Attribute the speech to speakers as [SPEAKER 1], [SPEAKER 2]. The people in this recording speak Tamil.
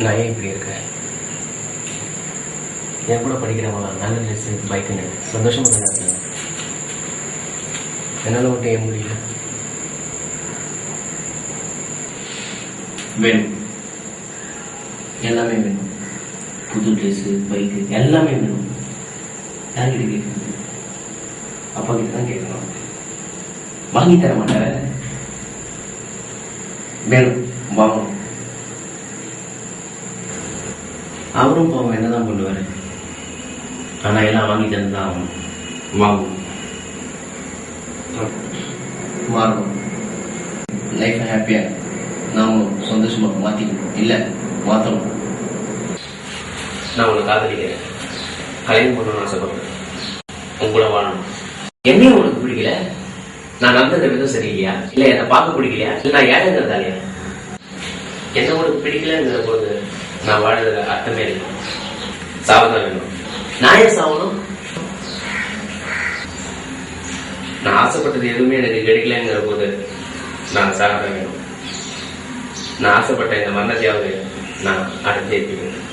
[SPEAKER 1] நான் ஏன் இப்படி இருக்கேன்? என் கூட படிக்கிறவங்க நல்ல ட்ரெஸ் பைக்குன்னு சந்தோஷமாக தானே இருக்காங்க. என்னால் மட்டும் ஏன் முடியல?
[SPEAKER 2] வேணும், எல்லாமே வேணும். புது ட்ரெஸ்ஸு, பைக்கு எல்லாமே வேணும். யார்கிட்ட கேட்கணும்? அப்பா கிட்ட தான் கேட்கணும். வாங்கி தர மாட்டேன். வேணும், வாங்கணும். அவரும் பாவம் என்னதான் பண்ணுவாரு, ஆனா எல்லாம் வாங்கி தந்துதான் ஆகணும். வாங்கணும், மாறணும். லைஃப் ஹாப்பியா நாமளும் சந்தோஷமா மாத்திக்கணும். இல்ல மாத்தணும். நான் உங்களை காதலிக்கிறேன், கல்யாணம் பண்ணணும்னு ஆசைப்படுறேன், உங்க கூட வாழணும். என்னையும் உனக்கு பிடிக்கல? நான் நடந்த விதம் சரியில்லையா? இல்ல என்னை பார்க்க பிடிக்கலையா? இல்ல நான் ஏழைங்கிறதாலையா? என்ன உனக்கு பிடிக்கலங்கிற போது நான் வாழறதுல அர்த்தமே இல்லை. சாவதான் வேணும். நான் ஏன் சாவணும்? நான் ஆசைப்பட்டது எதுவுமே எனக்கு கிடைக்கலங்கிற போது நான் சாவதான் வேணும். நான் ஆசைப்பட்ட இந்த மரணத்தையாவது நான் அடைஞ்சே இருப்பேன்.